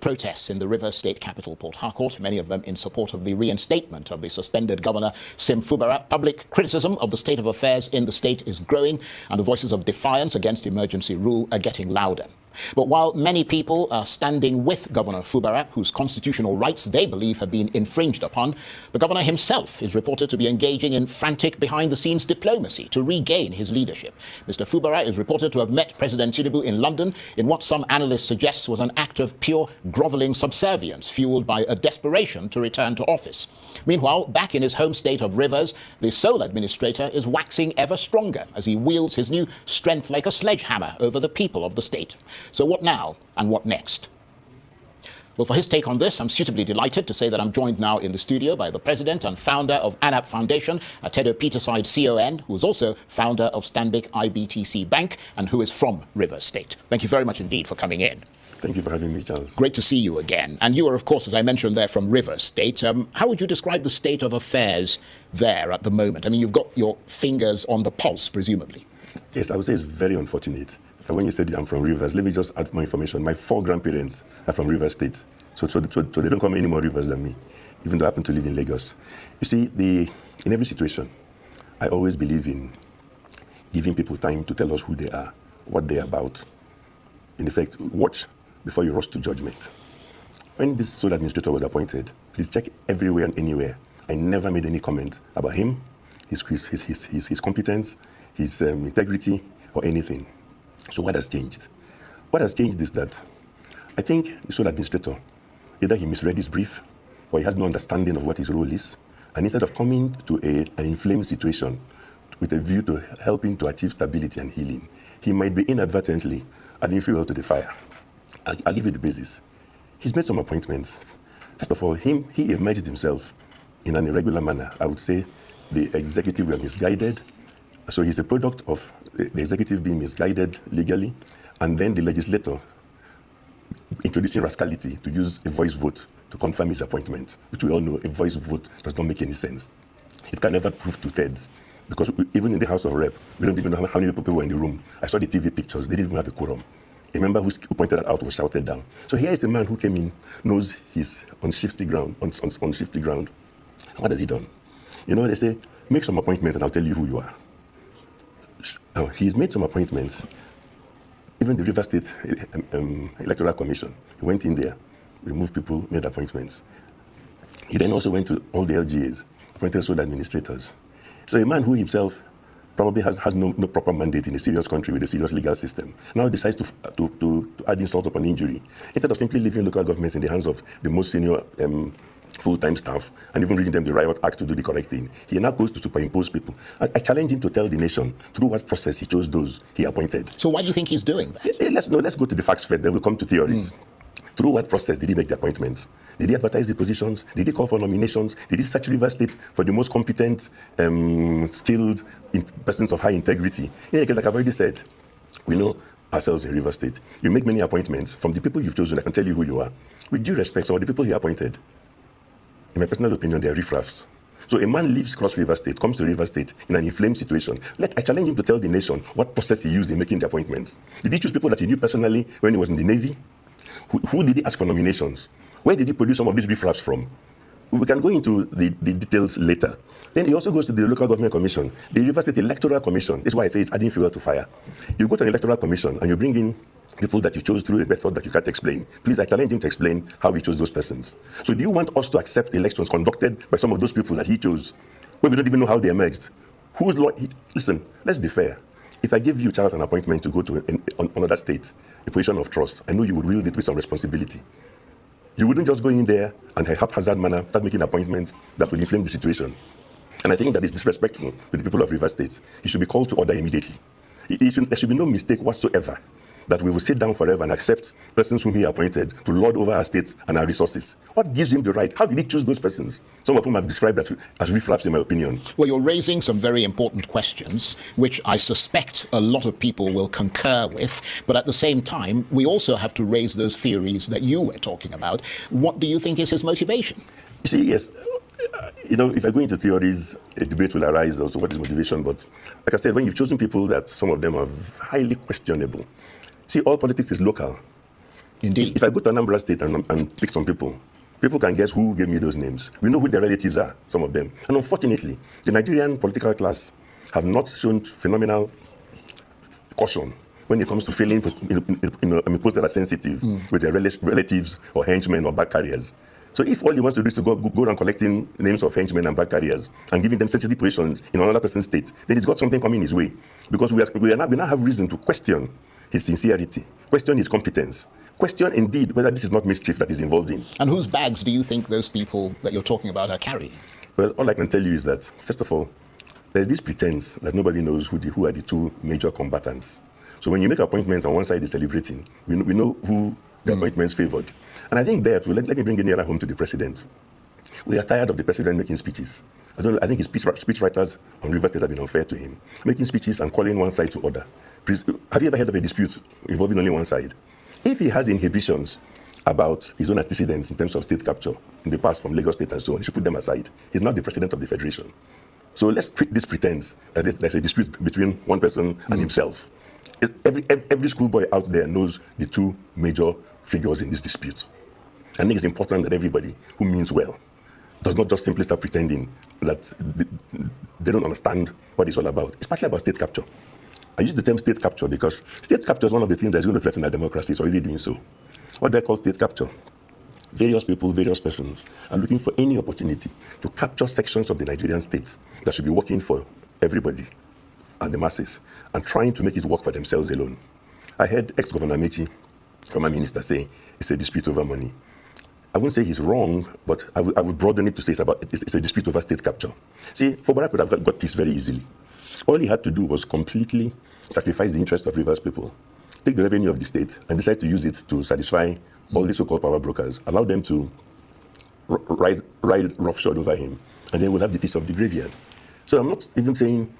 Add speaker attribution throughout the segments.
Speaker 1: protests in the Rivers state capital, Port Harcourt, many of them in support of the reinstatement of the suspended Governor Sim Fubara. Public criticism of the state of affairs in the state is growing, and the voices of defiance against emergency rule are getting louder. But while many people are standing with Governor Fubara, whose constitutional rights they believe have been infringed upon, the governor himself is reported to be engaging in frantic behind-the-scenes diplomacy to regain his leadership. Mr. Fubara is reported to have met President Tinubu in London in what some analysts suggest was an act of pure grovelling subservience fueled by a desperation to return to office. Meanwhile, back in his home state of Rivers, the sole administrator is waxing ever stronger as he wields his new strength like a sledgehammer over the people of the state. So what now and what next? Well, for his take on this, I'm suitably delighted to say that I'm joined now in the studio by the president and founder of ANAP Foundation, Atedo Peterside CON, who is also founder of Stanbic IBTC Bank and who is from Rivers State. Thank you very much indeed for coming in.
Speaker 2: Thank you for having me, Charles.
Speaker 1: Great to see you again. And you are, of course, as I mentioned there, from Rivers State. How would you describe the state of affairs there at the moment? I mean, you've got your fingers on the pulse, presumably.
Speaker 2: Yes, I would say it's very unfortunate. When you said I'm from Rivers, let me just add more information. My 4 grandparents are from Rivers State. So they don't come any more Rivers than me, even though I happen to live in Lagos. You see, in every situation, I always believe in giving people time to tell us who they are, what they're about. In effect, watch before you rush to judgment. When this sole administrator was appointed, please check everywhere and anywhere. I never made any comment about him, his competence, his integrity, or anything. So what has changed? What has changed is that I think the sole administrator, either he misread his brief or he has no understanding of what his role is. And instead of coming to an inflamed situation with a view to helping to achieve stability and healing, he might be inadvertently adding fuel to the fire. I'll give you the basis. He's made some appointments. First of all, he emerged himself in an irregular manner. I would say the executive were misguided. So he's a product of the executive being misguided legally, and then the legislator introducing rascality to use a voice vote to confirm his appointment, which we all know a voice vote does not make any sense. It can never prove 2/3, because even in the House of Rep, we don't even know how many people were in the room. I saw the TV pictures, they didn't even have a quorum. A member who pointed that out was shouted down. So here is a man who came in, knows he's on shifty ground. And what has he done? You know, they say, make some appointments and I'll tell you who you are. Now, he's made some appointments. Even the River State Electoral Commission, he went in there, removed people, made appointments. He then also went to all the LGAs, appointed sole administrators. So a man who himself probably has no proper mandate in a serious country with a serious legal system now decides to add insult upon injury. Instead of simply leaving local governments in the hands of the most senior full-time staff and even reading them the Riot Act to do the correct thing, he now goes to superimpose people. I challenge him to tell the nation through what process he chose those he appointed.
Speaker 1: So why do you think he's doing that?
Speaker 2: Let's go to the facts first, then we'll come to theories. Through what process did he make the appointments? Did he advertise the positions? Did he call for nominations? Did he search River State for the most competent, skilled persons of high integrity? Yeah, like I've already said, we know ourselves in River State. You make many appointments from the people you've chosen. I can tell you who you are. With due respect, some of the people he appointed, in my personal opinion, they are riffraffs. So a man leaves Cross River State, comes to River State in an inflamed situation. I challenge him to tell the nation what process he used in making the appointments. Did he choose people that he knew personally when he was in the Navy? Who did he ask for nominations? Where did he produce some of these riffraffs from? We can go into the details later. Then he also goes to the Local Government Commission, the River State Electoral Commission. This is why I say it's adding fuel to fire. You go to an electoral commission and you bring in people that you chose through a method that you can't explain. Please, I challenge him to explain how he chose those persons. So do you want us to accept elections conducted by some of those people that he chose, where we don't even know how they emerged? Listen, let's be fair. If I give you, Charles, an appointment to go to another state, a position of trust, I know you would wield it with some responsibility. You wouldn't just go in there and in a haphazard manner start making appointments that will inflame the situation. And I think that is disrespectful to the people of River State. He should be called to order immediately. There should be no mistake whatsoever that we will sit down forever and accept persons whom he appointed to lord over our states and our resources. What gives him the right? How did he choose those persons? Some of whom I've described as riffraffs, in my opinion.
Speaker 1: Well, you're raising some very important questions, which I suspect a lot of people will concur with. But at the same time, we also have to raise those theories that you were talking about. What do you think is his motivation?
Speaker 2: You see, yes. If I go into theories, a debate will arise also what is motivation. But like I said, when you've chosen people that some of them are highly questionable, see, all politics is local.
Speaker 1: Indeed.
Speaker 2: If I go to Anambra State and pick some people, people can guess who gave me those names. We know who their relatives are, some of them. And unfortunately, the Nigerian political class have not shown phenomenal caution when it comes to failing posts that are sensitive with their relatives or henchmen or bag carriers. So if all he wants to do is to go around collecting names of henchmen and bag carriers and giving them sensitive positions in another person's state, then he's got something coming his way. Because we now have reason to question his sincerity, question his competence, question indeed whether this is not mischief that he's involved in.
Speaker 1: And whose bags do you think those people that you're talking about are carrying?
Speaker 2: Well, all I can tell you is that, first of all, there's this pretense that nobody knows who are the two major combatants. So when you make appointments on one side is celebrating, we know who the appointments favored. And I think there, let me bring it nearer home to the president. We are tired of the president making speeches. I think his speech writers on Rivers State have been unfair to him, making speeches and calling one side to order. Have you ever heard of a dispute involving only one side? If he has inhibitions about his own antecedents in terms of state capture in the past from Lagos State and so on, he should put them aside. He's not the president of the federation. So let's quit this pretense that there's a dispute between one person and himself. Every schoolboy out there knows the two major figures in this dispute. I think it's important that everybody who means well does not just simply start pretending that they don't understand what it's all about. It's partly about state capture. I use the term state capture because state capture is one of the things that's going to threaten our democracy. It's already doing so. What they call state capture. Various people, various persons are looking for any opportunity to capture sections of the Nigerian state that should be working for everybody and the masses and trying to make it work for themselves alone. I heard ex-Governor Mechi, former minister, say it's a dispute over money. I wouldn't say he's wrong, but I would broaden it to say it's a dispute over state capture. See, Fubara could have got peace very easily. All he had to do was completely sacrifice the interest of Rivers people, take the revenue of the state and decide to use it to satisfy all the so-called power brokers, allow them to ride roughshod over him, and then we'll have the peace of the graveyard. So I'm not even saying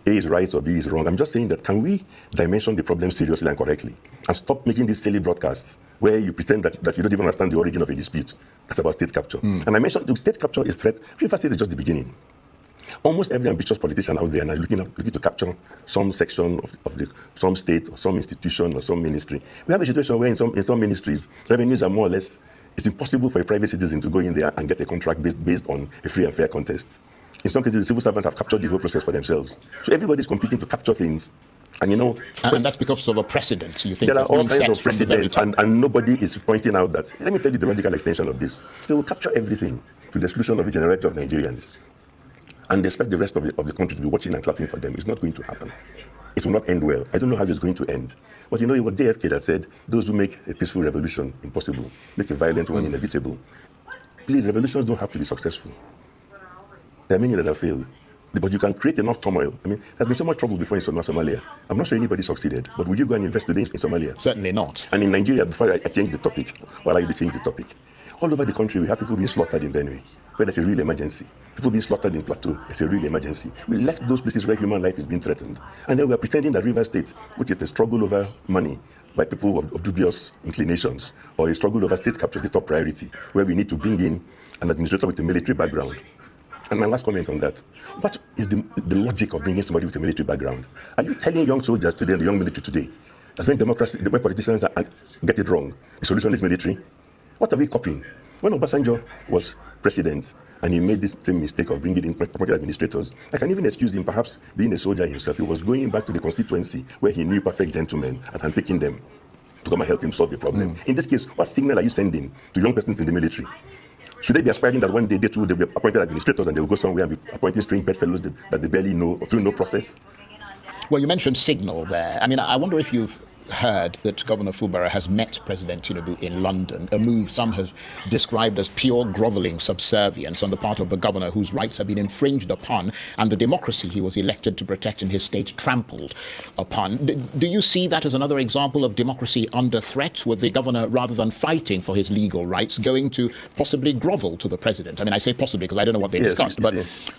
Speaker 2: A is right or B is wrong. I'm just saying that can we dimension the problem seriously and correctly and stop making these silly broadcasts where you pretend that you don't even understand the origin of a dispute. That's about state capture. And I mentioned the state capture is threat. Rivers State is just the beginning. Almost every ambitious politician out there now is looking to capture some section of some state or some institution or some ministry. We have a situation where in some ministries, revenues are more or less, it's impossible for a private citizen to go in there and get a contract based on a free and fair contest. In some cases, the civil servants have captured the whole process for themselves. So everybody's competing to capture things. And
Speaker 1: and that's because of a precedent. You think
Speaker 2: there are all kinds of precedents, and nobody is pointing out that. Let me tell you the logical extension of this. They will capture everything to the exclusion of the generality of Nigerians. And they expect the rest of the country to be watching and clapping for them. It's not going to happen. It will not end well. I don't know how it's going to end. But it was JFK that said, those who make a peaceful revolution impossible, make a violent one inevitable. Please, revolutions don't have to be successful. There are many that have failed. But you can create enough turmoil. There's been so much trouble before in Somalia. I'm not sure anybody succeeded. But would you go and invest today in Somalia?
Speaker 1: Certainly not.
Speaker 2: And in Nigeria, before I change the topic, while I change the topic, all over the country, we have people being slaughtered in Benue, where there's a real emergency. People being slaughtered in Plateau, it's a real emergency. We left those places where human life is being threatened. And then we're pretending that Rivers State, which is a struggle over money by people of dubious inclinations, or a struggle over state capture, is the top priority, where we need to bring in an administrator with a military background. And my last comment on that, what is the logic of bringing somebody with a military background? Are you telling young soldiers today, the young military today, that when when politicians get it wrong, the solution is military? What are we copying? When Obasanjo was president and he made this same mistake of bringing in appointed administrators, I can even excuse him perhaps being a soldier himself. He was going back to the constituency where he knew perfect gentlemen and handpicking them to come and help him solve the problem. In this case, what signal are you sending to young persons in the military? Should they be aspiring that one day they'll be appointed administrators and they'll go somewhere and be appointing strange bedfellows that they barely know or through no process?
Speaker 1: Well, you mentioned signal there. I wonder if you've heard that Governor Fubara has met President Tinubu in London, a move some have described as pure grovelling subservience on the part of the governor whose rights have been infringed upon and the democracy he was elected to protect in his state trampled upon. Do you see that as another example of democracy under threat, with the governor, rather than fighting for his legal rights, going to possibly grovel to the president? I say possibly because I don't know what they discussed, but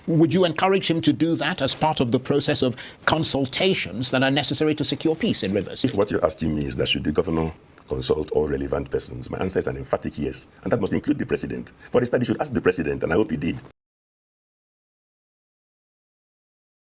Speaker 1: would you encourage him to do that as part of the process of consultations that are necessary to secure peace in Rivers?
Speaker 2: If what you're asking me is that should the governor consult all relevant persons, my answer is an emphatic yes, and that must include the president. For the study, should ask the president, and I hope he did.